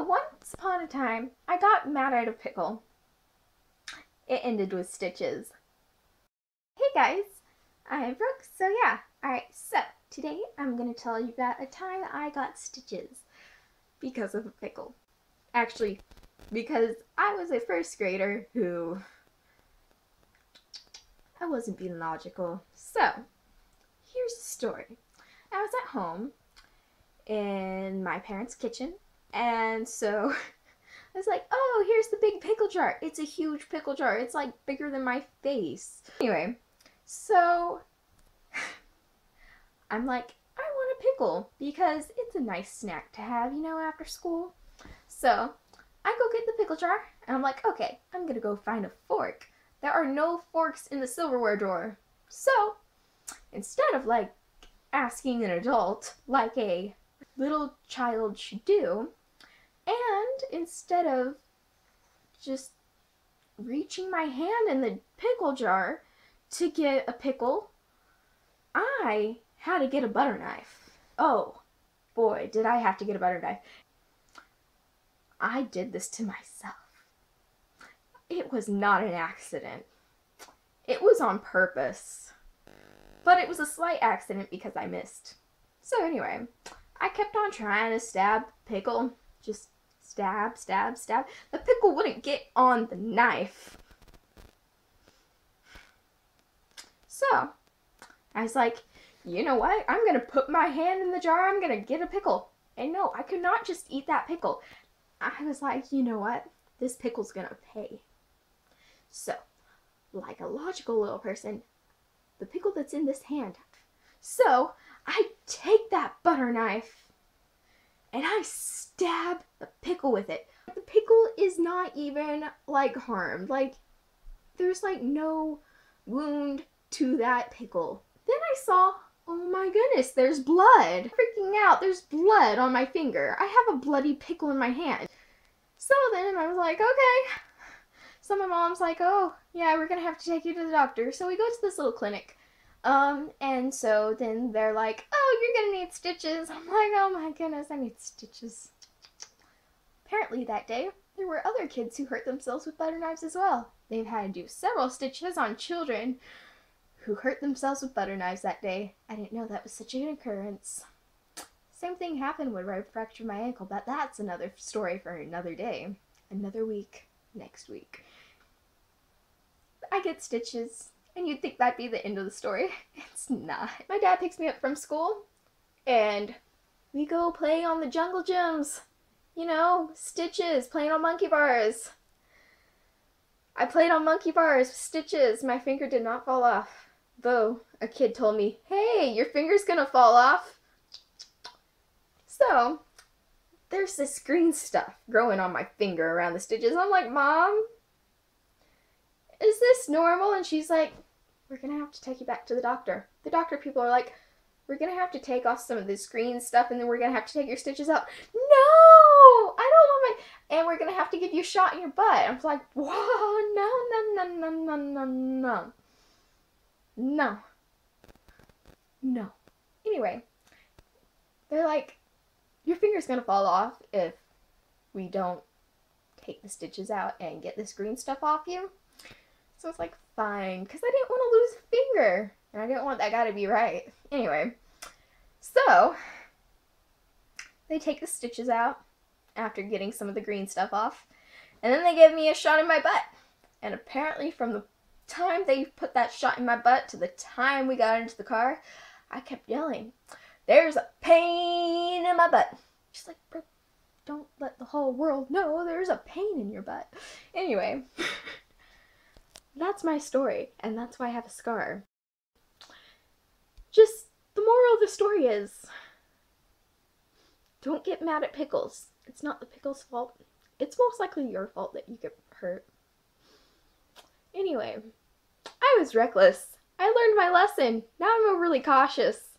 So once upon a time, I got mad at a pickle. It ended with stitches. Hey guys, I'm Brooke, so yeah. Alright, so today I'm going to tell you about a time I got stitches because of a pickle. Actually, because I was a first grader who I wasn't being logical. So, here's the story. I was at home in my parents' kitchen, and so I was like, oh, here's the big pickle jar. It's a huge pickle jar. It's like bigger than my face. Anyway, so I'm like, I want a pickle because it's a nice snack to have, you know, after school. So I go get the pickle jar, and I'm like, okay, I'm gonna go find a fork. There are no forks in the silverware drawer. So instead of like asking an adult like a little child should do, and instead of just reaching my hand in the pickle jar to get a pickle, I had to get a butter knife. Oh boy, did I have to get a butter knife. I did this to myself. It was not an accident. It was on purpose. But it was a slight accident because I missed. So anyway, I kept on trying to stab pickle. Just stab, stab, stab. The pickle wouldn't get on the knife. So I was like, you know what? I'm going to put my hand in the jar. I'm going to get a pickle. And no, I could not just eat that pickle. I was like, you know what? This pickle's going to pay. So, like a logical little person, the pickle that's in this hand. So I take that butter knife and I stab the pickle with it. The pickle is not even like harmed. Like, there's like no wound to that pickle. Then I saw, oh my goodness, there's blood. Freaking out, there's blood on my finger. I have a bloody pickle in my hand. So then I was like, okay. So my mom's like, oh, yeah, we're gonna have to take you to the doctor. So we go to this little clinic. And so then they're like, oh, you're gonna need stitches. I'm like, oh my goodness, I need stitches. Apparently that day, there were other kids who hurt themselves with butter knives as well. They've had to do several stitches on children who hurt themselves with butter knives that day. I didn't know that was such an occurrence. Same thing happened when I fractured my ankle, but that's another story for another day. Another week, next week. I get stitches, and you'd think that'd be the end of the story. It's not. My dad picks me up from school, and we go play on the jungle gyms. You know, stitches, playing on monkey bars. I played on monkey bars with stitches. My finger did not fall off. Though, a kid told me, hey, your finger's gonna fall off. So, there's this green stuff growing on my finger around the stitches. I'm like, Mom, is this normal? And she's like, we're gonna have to take you back to the doctor. The doctor people are like, we're gonna have to take off some of this green stuff and then we're gonna have to take your stitches out. No, I don't want my, and we're gonna have to give you a shot in your butt. I'm like, whoa, no, no, no, no, no, no, no. No. No. Anyway, they're like, your finger's gonna fall off if we don't take the stitches out and get this green stuff off you. So I was like, fine, because I didn't want to lose a finger. And I didn't want that guy to be right. Anyway, so they take the stitches out after getting some of the green stuff off. And then they give me a shot in my butt. And apparently from the time they put that shot in my butt to the time we got into the car, I kept yelling, there's a pain in my butt. She's like, bro, don't let the whole world know there's a pain in your butt. Anyway. That's my story, and that's why I have a scar. Just, the moral of the story is, don't get mad at pickles. It's not the pickle's fault. It's most likely your fault that you get hurt. Anyway, I was reckless. I learned my lesson. Now I'm overly cautious.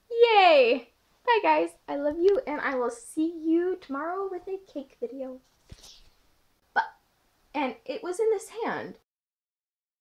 Yay! Bye guys, I love you, and I will see you tomorrow with a cake video. And it was in this hand.